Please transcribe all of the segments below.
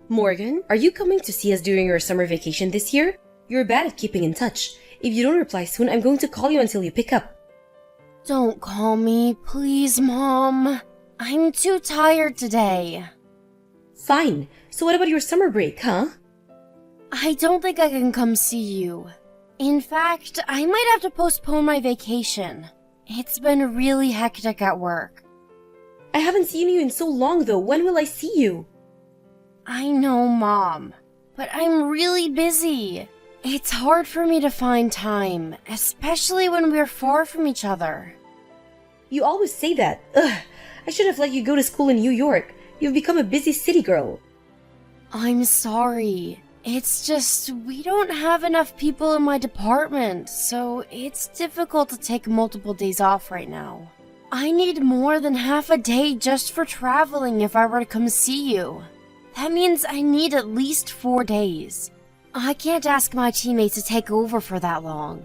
Morgan, are you coming to see us during your summer vacation this year? You're bad at keeping in touch. If you don't reply soon, I'm going to call you until you pick up. Don't call me, please, Mom. I'm too tired today. Fine. So what about your summer break, huh? I don't think I can come see you. In fact, I might have to postpone my vacation. It's been really hectic at work. I haven't seen you in so long, though. When will I see you? I know, Mom, but I'm really busy. It's hard for me to find time, especially when we're far from each other. You always say that. Ugh, I should have let you go to school in New York. You've become a busy city girl. I'm sorry. It's just, we don't have enough people in my department, so it's difficult to take multiple days off right now. I need more than half a day just for traveling if I were to come see you. That means I need at least 4 days. I can't ask my teammates to take over for that long.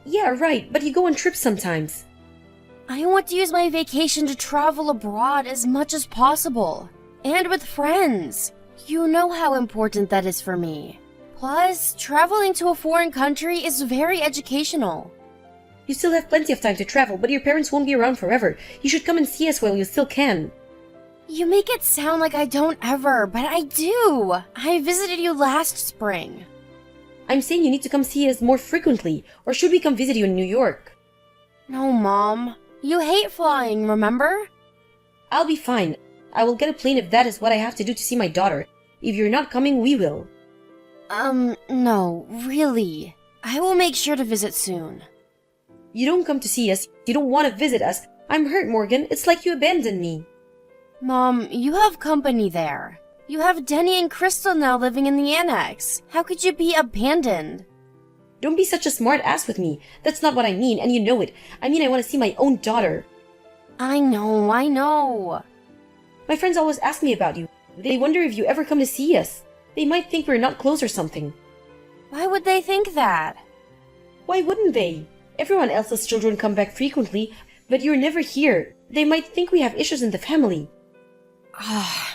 Yeah, right, but you go on trips sometimes. I want to use my vacation to travel abroad as much as possible. And with friends. You know how important that is for me. Plus, traveling to a foreign country is very educational. You still have plenty of time to travel, but your parents won't be around forever. You should come and see us while you still can. You make it sound like I don't ever, but I do. I visited you last spring. I'm saying you need to come see us more frequently, or should we come visit you in New York? No, Mom. You hate flying, remember? I'll be fine. I will get a plane if that is what I have to do to see my daughter. If you're not coming, we will. No, really. I will make sure to visit soon. You don't come to see us. You don't want to visit us. I'm hurt, Morgan. It's like you abandoned me. Mom, you have company there. You have Denny and Crystal now living in the annex. How could you be abandoned? Don't be such a smart ass with me. That's not what I mean, and you know it. I mean I want to see my own daughter. I know. My friends always ask me about you. They wonder if you ever come to see us. They might think we're not close or something. Why would they think that? Why wouldn't they? Everyone else's children come back frequently, but you're never here. They might think we have issues in the family.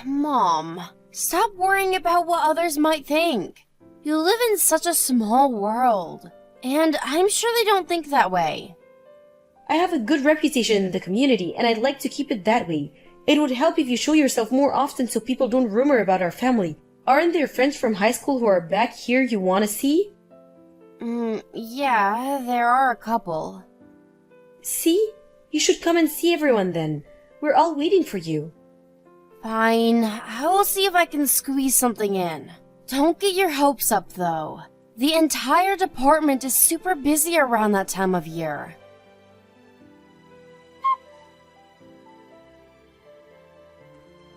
Mom, stop worrying about what others might think. You live in such a small world, and I'm sure they don't think that way. I have a good reputation in the community, and I'd like to keep it that way. It would help if you show yourself more often so people don't rumor about our family. Aren't there friends from high school who are back here you want to see? Yeah, there are a couple. See? You should come and see everyone then. We're all waiting for you. Fine, I will see if I can squeeze something in. Don't get your hopes up, though. The entire department is super busy around that time of year.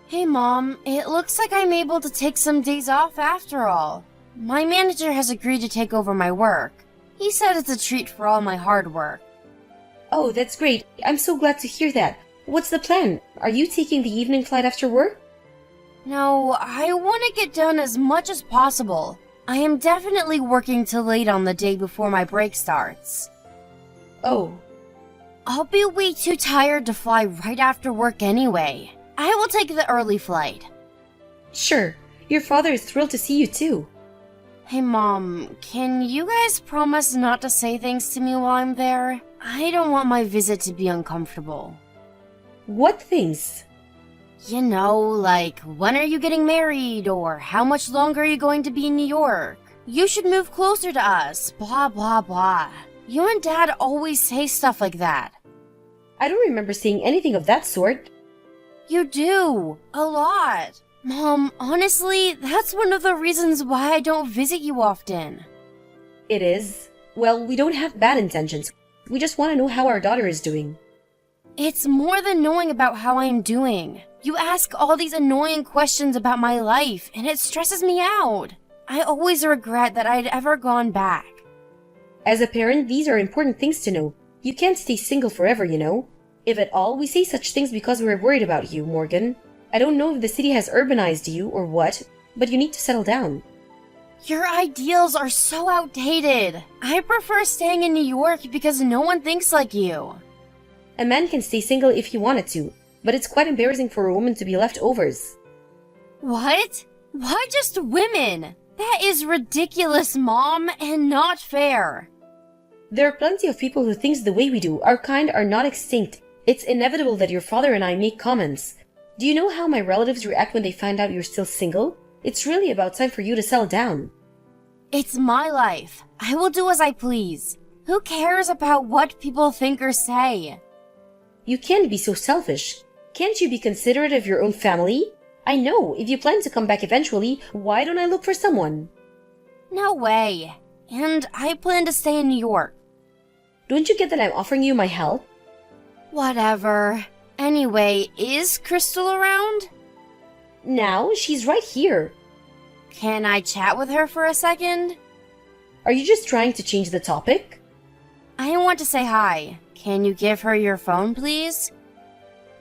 Hey, Mom, it looks like I'm able to take some days off after all. My manager has agreed to take over my work. He said it's a treat for all my hard work. Oh, that's great. I'm so glad to hear that. What's the plan? Are you taking the evening flight after work? No, I want to get done as much as possible. I am definitely working till late on the day before my break starts. Oh. I'll be way too tired to fly right after work anyway. I will take the early flight. Sure. Your father is thrilled to see you too. Hey, Mom, can you guys promise not to say things to me while I'm there? I don't want my visit to be uncomfortable. What things? You know, like, when are you getting married, or how much longer are you going to be in New York? You should move closer to us, blah, blah, blah. You and Dad always say stuff like that. I don't remember saying anything of that sort. You do, a lot. Mom, honestly, that's one of the reasons why I don't visit you often. It is. Well, we don't have bad intentions. We just want to know how our daughter is doing. It's more than knowing about how I'm doing. You ask all these annoying questions about my life, and it stresses me out. I always regret that I'd ever gone back. As a parent, these are important things to know. You can't stay single forever, you know. If at all, we say such things because we're worried about you, Morgan. I don't know if the city has urbanized you or what, but you need to settle down. Your ideals are so outdated. I prefer staying in New York because no one thinks like you. A man can stay single if he wanted to, but it's quite embarrassing for a woman to be leftovers. What? Why just women? That is ridiculous, Mom, and not fair. There are plenty of people who think the way we do. Our kind are not extinct. It's inevitable that your father and I make comments. Do you know how my relatives react when they find out you're still single? It's really about time for you to settle down. It's my life. I will do as I please. Who cares about what people think or say? You can't be so selfish. Can't you be considerate of your own family? I know, if you plan to come back eventually, why don't I look for someone? No way. And I plan to stay in New York. Don't you get that I'm offering you my help? Whatever. Anyway, is Crystal around? Now, she's right here. Can I chat with her for a second? Are you just trying to change the topic? I want to say hi. Can you give her your phone, please?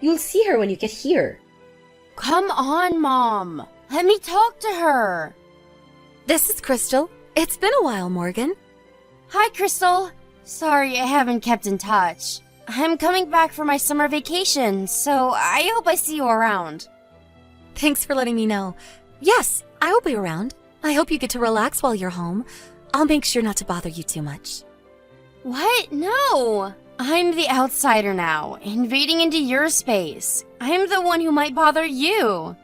You'll see her when you get here. Come on, Mom. Let me talk to her. This is Crystal. It's been a while, Morgan. Hi, Crystal. Sorry I haven't kept in touch. I'm coming back for my summer vacation, so I hope I see you around. Thanks for letting me know. Yes, I will be around. I hope you get to relax while you're home. I'll make sure not to bother you too much. What? No! I'm the outsider now, invading into your space. I'm the one who might bother you.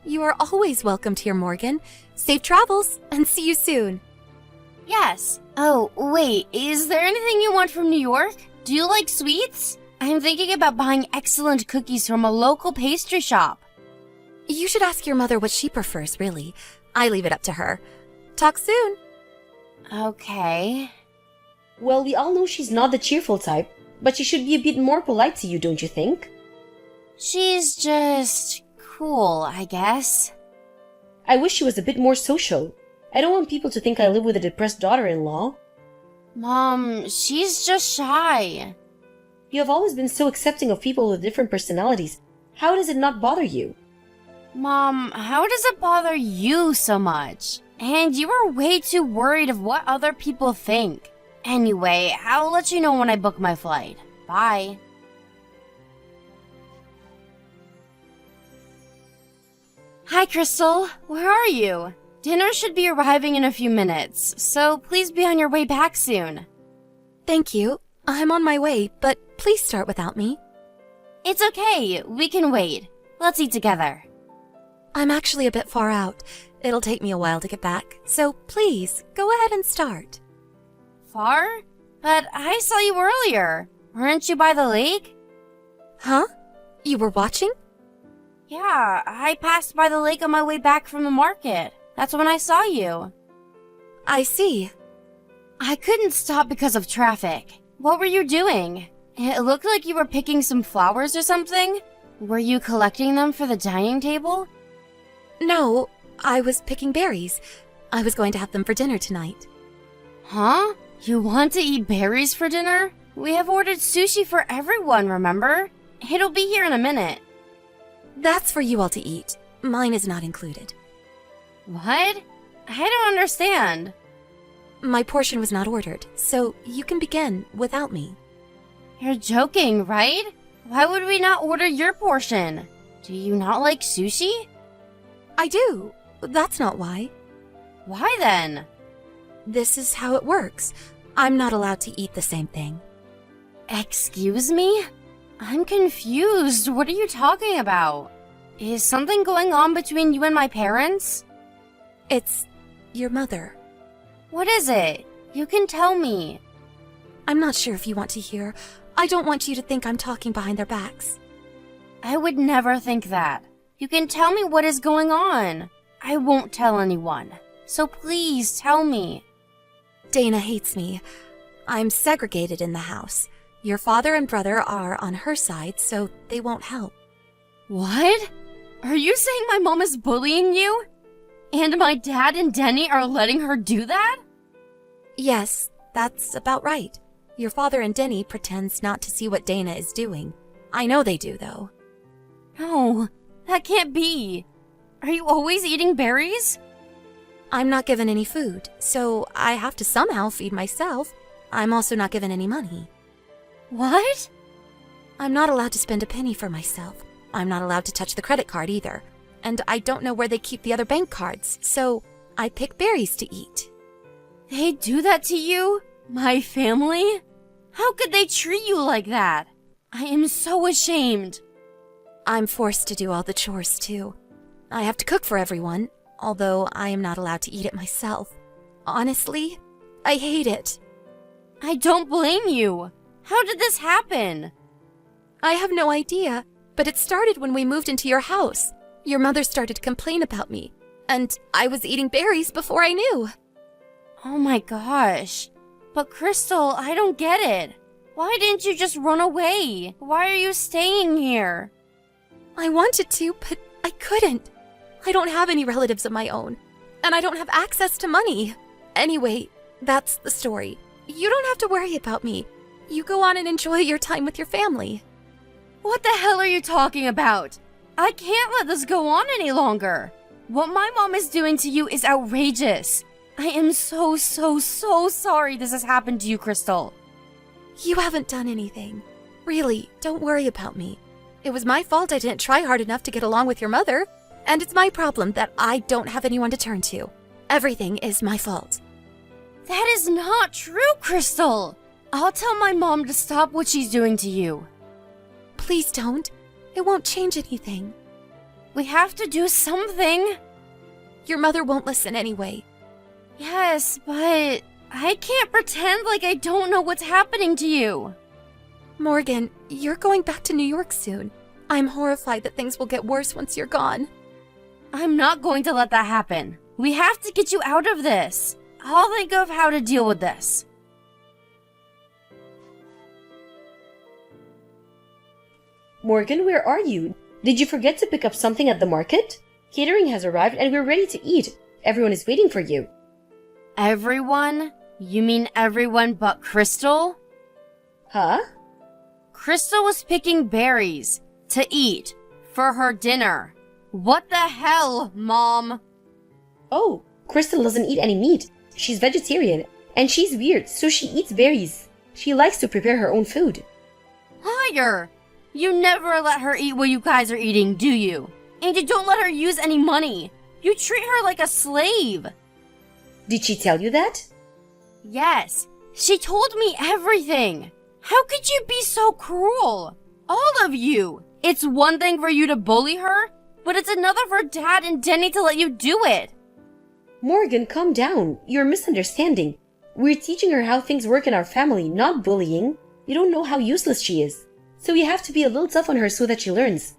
You are always welcome here, Morgan. Safe travels, and see you soon. Yes. Oh, wait, is there anything you want from New York? Do you like sweets? I'm thinking about buying excellent cookies from a local pastry shop. You should ask your mother what she prefers, really. I leave it up to her. Talk soon. Okay. Well, we all know she's not the cheerful type, but she should be a bit more polite to you, don't you think? She's just cool, I guess. I wish she was a bit more social. I don't want people to think I live with a depressed daughter-in-law. Mom, she's just shy. You have always been so accepting of people with different personalities. How does it not bother you? Mom, how does it bother you so much? And you are way too worried of what other people think. Anyway, I'll let you know when I book my flight. Bye. Hi, Crystal. Where are you? Dinner should be arriving in a few minutes, so please be on your way back soon. Thank you. I'm on my way, but please start without me. It's okay. We can wait. Let's eat together. I'm actually a bit far out. It'll take me a while to get back, so please, go ahead and start. Far? But I saw you earlier. Weren't you by the lake? Huh? You were watching? Yeah, I passed by the lake on my way back from the market. That's when I saw you. I see. I couldn't stop because of traffic. What were you doing? It looked like you were picking some flowers or something. Were you collecting them for the dining table? No, I was picking berries. I was going to have them for dinner tonight. Huh? You want to eat berries for dinner? We have ordered sushi for everyone, remember? It'll be here in a minute. That's for you all to eat. Mine is not included. What? I don't understand. My portion was not ordered, so you can begin without me. You're joking, right? Why would we not order your portion? Do you not like sushi? I do. That's not why. Why then? This is how it works. I'm not allowed to eat the same thing. Excuse me? I'm confused. What are you talking about? Is something going on between you and my parents? It's your mother. What is it? You can tell me. I'm not sure if you want to hear. I don't want you to think I'm talking behind their backs. I would never think that. You can tell me what is going on. I won't tell anyone. So please tell me. Dana hates me. I'm segregated in the house. Your father and brother are on her side, so they won't help. What? Are you saying my mom is bullying you? And my dad and Denny are letting her do that? Yes, that's about right. Your father and Denny pretends not to see what Dana is doing. I know they do, though. No, that can't be. Are you always eating berries? I'm not given any food, so I have to somehow feed myself. I'm also not given any money. What? I'm not allowed to spend a penny for myself. I'm not allowed to touch the credit card either. and I don't know where they keep the other bank cards, so I pick berries to eat. They do that to you? My family? How could they treat you like that? I am so ashamed. I'm forced to do all the chores, too. I have to cook for everyone, although I am not allowed to eat it myself. Honestly, I hate it. I don't blame you. How did this happen? I have no idea, but it started when we moved into your house. Your mother started to complain about me, and I was eating berries before I knew. Oh my gosh. But Crystal, I don't get it. Why didn't you just run away? Why are you staying here? I wanted to, but I couldn't. I don't have any relatives of my own, and I don't have access to money. Anyway, that's the story. You don't have to worry about me. You go on and enjoy your time with your family. What the hell are you talking about? I can't let this go on any longer. What my mom is doing to you is outrageous. I am so sorry this has happened to you, Crystal. You haven't done anything. Really, don't worry about me. It was my fault I didn't try hard enough to get along with your mother, and it's my problem that I don't have anyone to turn to. Everything is my fault. That is not true, Crystal. I'll tell my mom to stop what she's doing to you. Please don't. It won't change anything. We have to do something. Your mother won't listen anyway. Yes, but I can't pretend like I don't know what's happening to you. Morgan, you're going back to New York soon. I'm horrified that things will get worse once you're gone. I'm not going to let that happen. We have to get you out of this. I'll think of how to deal with this. Morgan, where are you? Did you forget to pick up something at the market? Catering has arrived and we're ready to eat. Everyone is waiting for you. Everyone? You mean everyone but Crystal? Huh? Crystal was picking berries to eat for her dinner. What the hell, Mom? Oh, Crystal doesn't eat any meat. She's vegetarian, and she's weird, so she eats berries. She likes to prepare her own food. Liar! You never let her eat what you guys are eating, do you? And you don't let her use any money. You treat her like a slave. Did she tell you that? Yes, she told me everything. How could you be so cruel? All of you. It's one thing for you to bully her, but it's another for Dad and Denny to let you do it. Morgan, calm down. You're misunderstanding. We're teaching her how things work in our family, not bullying. You don't know how useless she is. So you have to be a little tough on her so that she learns.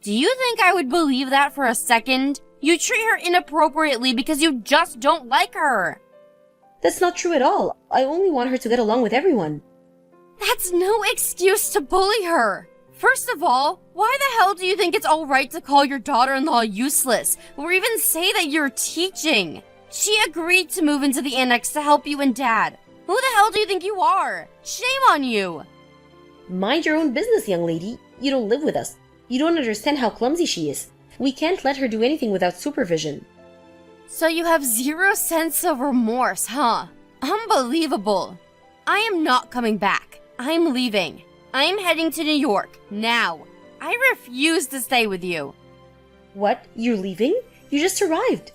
Do you think I would believe that for a second? You treat her inappropriately because you just don't like her. That's not true at all. I only want her to get along with everyone. That's no excuse to bully her. First of all, why the hell do you think it's alright to call your daughter-in-law useless, or even say that you're teaching? She agreed to move into the annex to help you and Dad. Who the hell do you think you are? Shame on you! Mind your own business, young lady. You don't live with us. You don't understand how clumsy she is. We can't let her do anything without supervision. So you have zero sense of remorse, huh? Unbelievable. I am not coming back. I'm leaving. I'm heading to New York, now. I refuse to stay with you. What? You're leaving? You just arrived.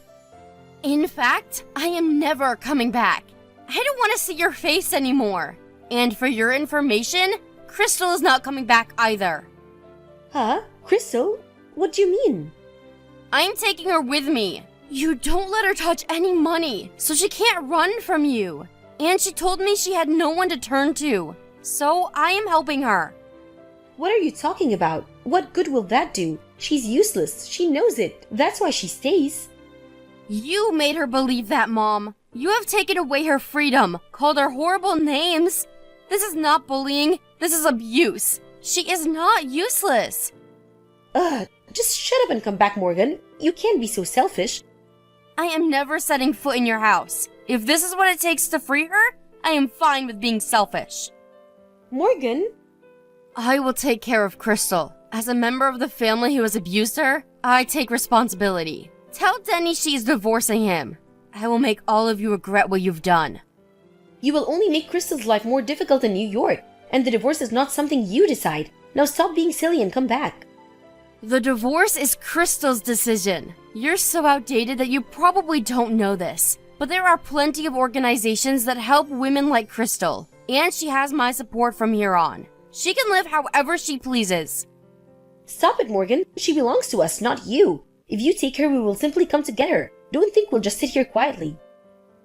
In fact, I am never coming back. I don't want to see your face anymore. And for your information, Crystal is not coming back either. Huh? Crystal? What do you mean? I'm taking her with me. You don't let her touch any money, so she can't run from you. And she told me she had no one to turn to. So I am helping her. What are you talking about? What good will that do? She's useless. She knows it. That's why she stays. You made her believe that, Mom. You have taken away her freedom, called her horrible names. This is not bullying. This is abuse. She is not useless. Just shut up and come back, Morgan. You can't be so selfish. I am never setting foot in your house. If this is what it takes to free her, I am fine with being selfish. Morgan? I will take care of Crystal. As a member of the family who has abused her, I take responsibility. Tell Denny she's divorcing him. I will make all of you regret what you've done. You will only make Crystal's life more difficult in New York, and the divorce is not something you decide. Now stop being silly and come back. The divorce is Crystal's decision. You're so outdated that you probably don't know this, but there are plenty of organizations that help women like Crystal, and she has my support from here on. She can live however she pleases. Stop it, Morgan. She belongs to us, not you. If you take her, we will simply come to get her. Don't think we'll just sit here quietly.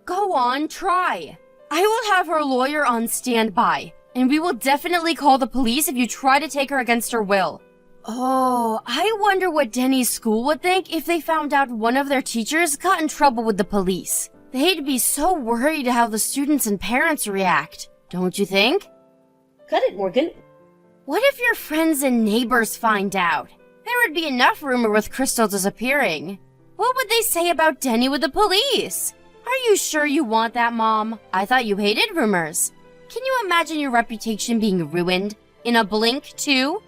Go on, try. I will have her lawyer on standby, and we will definitely call the police if you try to take her against her will. Oh, I wonder what Denny's school would think if they found out one of their teachers got in trouble with the police. They'd be so worried how the students and parents react, don't you think? Cut it, Morgan. What if your friends and neighbors find out? There would be enough rumor with Crystal disappearing. What would they say about Denny with the police? Are you sure you want that, Mom? I thought you hated rumors. Can you imagine your reputation being ruined? In a blink, too?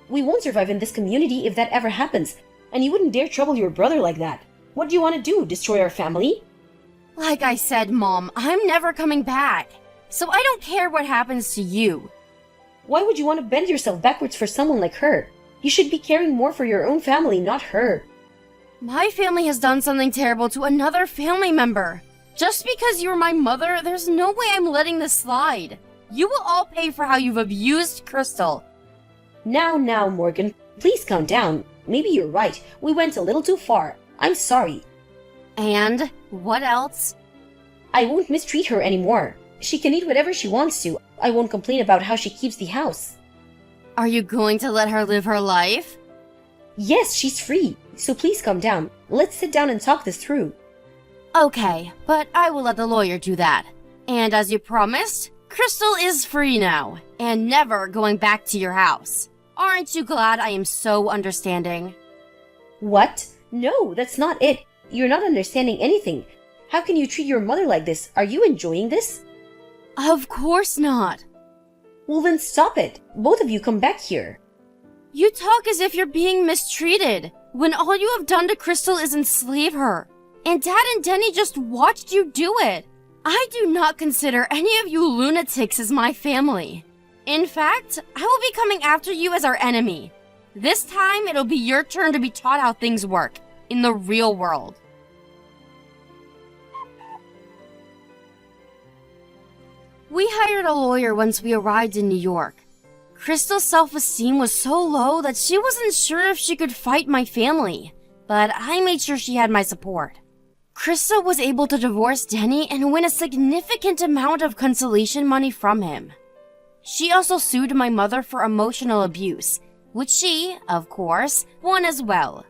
We won't survive in this community if that ever happens, and you wouldn't dare trouble your brother like that. What do you want to do, destroy our family? Like I said, Mom, I'm never coming back. So I don't care what happens to you. Why would you want to bend yourself backwards for someone like her? You should be caring more for your own family, not her. My family has done something terrible to another family member. Just because you're my mother, there's no way I'm letting this slide. You will all pay for how you've abused Crystal. Now, Morgan, please calm down. Maybe you're right. We went a little too far. I'm sorry. And what else? I won't mistreat her anymore. She can eat whatever she wants to. I won't complain about how she keeps the house. Are you going to let her live her life? Yes, she's free. So please calm down. Let's sit down and talk this through. Okay, but I will let the lawyer do that. And as you promised, Crystal is free now, and never going back to your house. Aren't you glad I am so understanding? What? No, that's not it. You're not understanding anything. How can you treat your mother like this? Are you enjoying this? Of course not. Well, then stop it. Both of you come back here. You talk as if you're being mistreated, when all you have done to Crystal is enslave her. And Dad and Denny just watched you do it. I do not consider any of you lunatics as my family. In fact, I will be coming after you as our enemy. This time, it'll be your turn to be taught how things work in the real world. We hired a lawyer once we arrived in New York. Crystal's self-esteem was so low that she wasn't sure if she could fight my family, but I made sure she had my support. Crystal was able to divorce Denny and win a significant amount of consolation money from him. She also sued my mother for emotional abuse, which she, of course, won as well.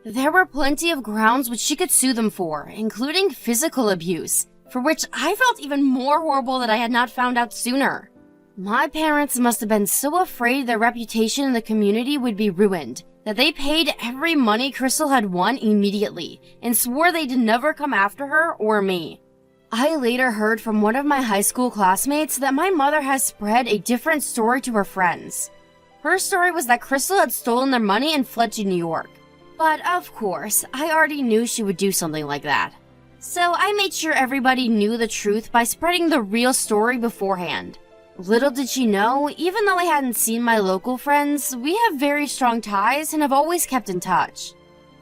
There were plenty of grounds which she could sue them for, including physical abuse, for which I felt even more horrible that I had not found out sooner. My parents must have been so afraid their reputation in the community would be ruined that they paid every money Crystal had won immediately and swore they'd never come after her or me. I later heard from one of my high school classmates that my mother has spread a different story to her friends. Her story was that Crystal had stolen their money and fled to New York. But of course, I already knew she would do something like that. So I made sure everybody knew the truth by spreading the real story beforehand. Little did she know, even though I hadn't seen my local friends, we have very strong ties and have always kept in touch.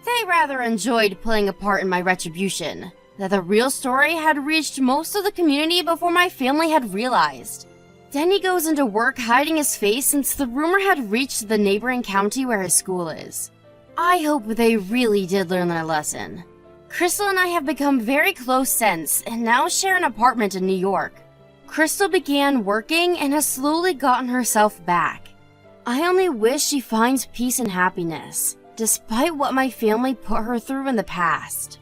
They rather enjoyed playing a part in my retribution, that the real story had reached most of the community before my family had realized. Denny goes into work hiding his face since the rumor had reached the neighboring county where his school is. I hope they really did learn their lesson. Crystal and I have become very close since and now share an apartment in New York. Crystal began working and has slowly gotten herself back. I only wish she finds peace and happiness, despite what my family put her through in the past.